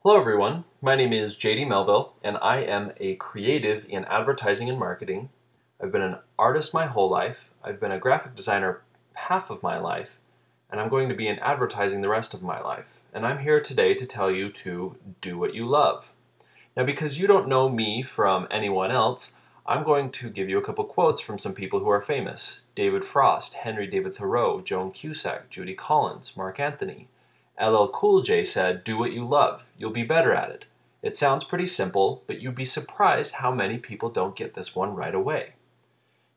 Hello everyone, my name is JD Melville and I am a creative in advertising and marketing. I've been an artist my whole life, I've been a graphic designer half of my life, and I'm going to be in advertising the rest of my life. And I'm here today to tell you to do what you love. Now because you don't know me from anyone else, I'm going to give you a couple quotes from some people who are famous. David Frost, Henry David Thoreau, Joan Cusack, Judy Collins, Mark Anthony. LL Cool J said, "Do what you love. You'll be better at it." It sounds pretty simple, but you'd be surprised how many people don't get this one right away.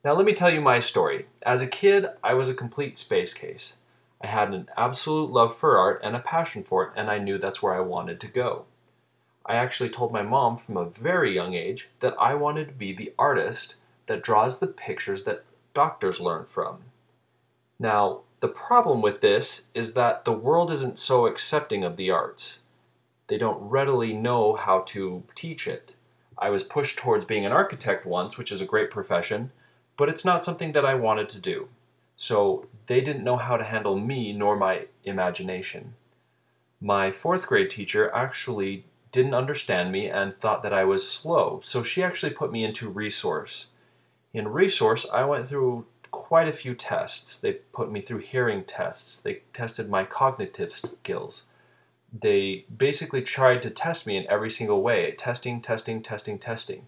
Now let me tell you my story. As a kid, I was a complete space case. I had an absolute love for art and a passion for it, and I knew that's where I wanted to go. I actually told my mom from a very young age that I wanted to be the artist that draws the pictures that doctors learn from. Now, the problem with this is that the world isn't so accepting of the arts. They don't readily know how to teach it. I was pushed towards being an architect once, which is a great profession, but it's not something that I wanted to do. So they didn't know how to handle me nor my imagination. My fourth grade teacher actually didn't understand me and thought that I was slow, so she actually put me into resource. In resource, I went through quite a few tests. They put me through hearing tests. They tested my cognitive skills. They basically tried to test me in every single way. Testing, testing, testing, testing.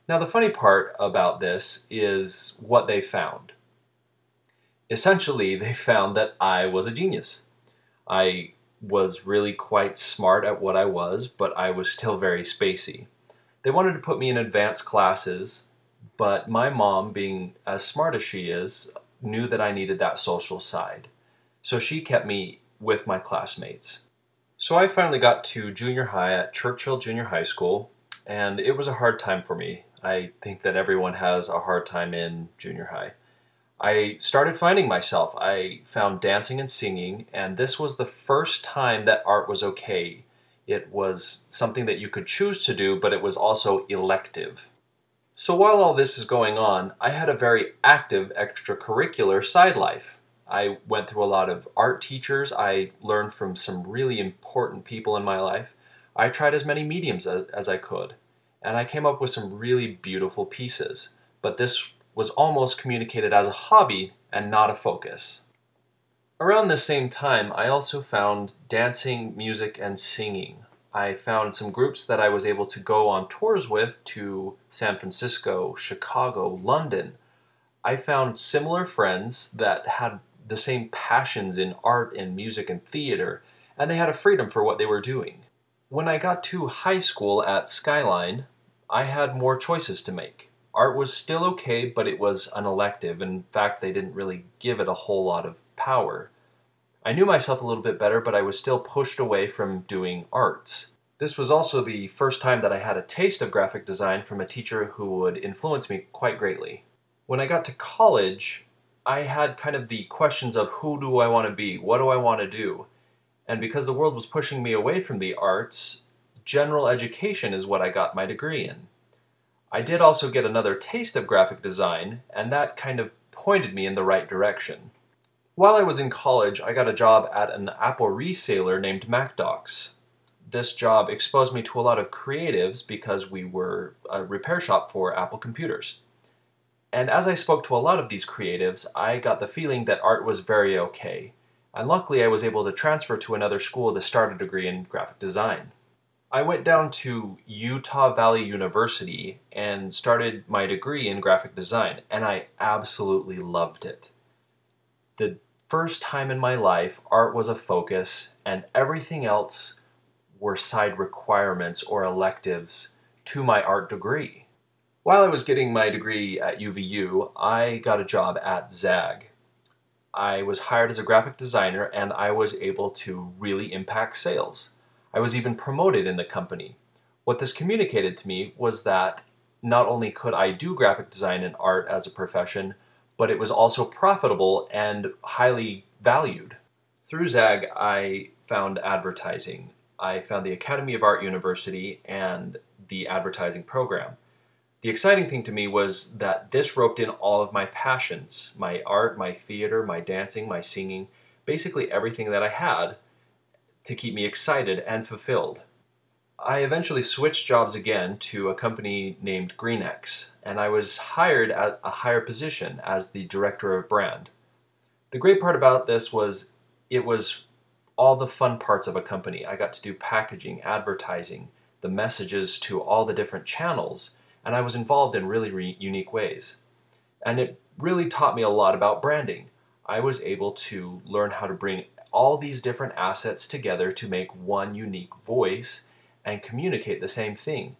Now the funny part about this is what they found. Essentially, they found that I was a genius. I was really quite smart at what I was, but I was still very spacey. They wanted to put me in advanced classes, but my mom, being as smart as she is, knew that I needed that social side. So she kept me with my classmates. So I finally got to junior high at Churchill Junior High School, and it was a hard time for me. I think that everyone has a hard time in junior high. I started finding myself. I found dancing and singing, and this was the first time that art was okay. It was something that you could choose to do, but it was also elective. So while all this is going on, I had a very active extracurricular side life. I went through a lot of art teachers. I learned from some really important people in my life. I tried as many mediums as I could, and I came up with some really beautiful pieces. But this was almost communicated as a hobby and not a focus. Around the same time, I also found dancing, music, and singing. I found some groups that I was able to go on tours with to San Francisco, Chicago, London. I found similar friends that had the same passions in art and music and theater, and they had a freedom for what they were doing. When I got to high school at Skyline, I had more choices to make. Art was still okay, but it was an elective. In fact, they didn't really give it a whole lot of power. I knew myself a little bit better, but I was still pushed away from doing arts. This was also the first time that I had a taste of graphic design from a teacher who would influence me quite greatly. When I got to college, I had kind of the questions of who do I want to be? What do I want to do? And because the world was pushing me away from the arts, general education is what I got my degree in. I did also get another taste of graphic design, and that kind of pointed me in the right direction. While I was in college, I got a job at an Apple reseller named MacDocs. This job exposed me to a lot of creatives because we were a repair shop for Apple computers. And as I spoke to a lot of these creatives, I got the feeling that art was very okay. And luckily I was able to transfer to another school to start a degree in graphic design. I went down to Utah Valley University and started my degree in graphic design, and I absolutely loved it. The first time in my life, art was a focus, and everything else were side requirements or electives to my art degree. While I was getting my degree at UVU, I got a job at Zag. I was hired as a graphic designer, and I was able to really impact sales. I was even promoted in the company. What this communicated to me was that not only could I do graphic design and art as a profession, but it was also profitable and highly valued. Through Zag, I found advertising. I found the Academy of Art University and the advertising program. The exciting thing to me was that this roped in all of my passions, my art, my theater, my dancing, my singing, basically everything that I had to keep me excited and fulfilled. I eventually switched jobs again to a company named greenx, and I was hired at a higher position as the director of brand. The great part about this was it was all the fun parts of a company. I got to do packaging, advertising, the messages to all the different channels, and I was involved in really unique ways. And it really taught me a lot about branding. I was able to learn how to bring all these different assets together to make one unique voice and communicate the same thing.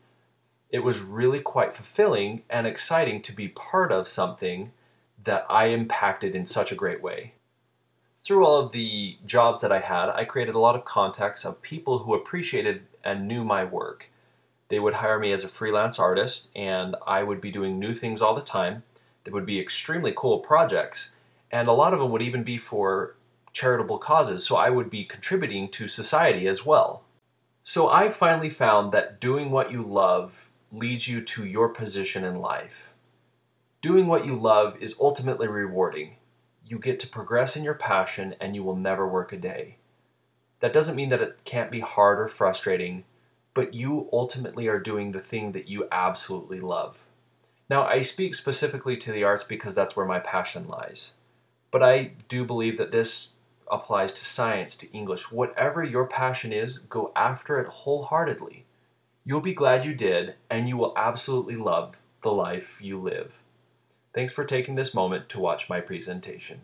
It was really quite fulfilling and exciting to be part of something that I impacted in such a great way. Through all of the jobs that I had, I created a lot of contacts of people who appreciated and knew my work. They would hire me as a freelance artist, and I would be doing new things all the time. They would be extremely cool projects, and a lot of them would even be for charitable causes, so I would be contributing to society as well. So I finally found that doing what you love leads you to your position in life. Doing what you love is ultimately rewarding. You get to progress in your passion and you will never work a day. That doesn't mean that it can't be hard or frustrating, but you ultimately are doing the thing that you absolutely love. Now, I speak specifically to the arts because that's where my passion lies. But I do believe that this applies to science, to English. Whatever your passion is, go after it wholeheartedly. You'll be glad you did, and you will absolutely love the life you live. Thanks for taking this moment to watch my presentation.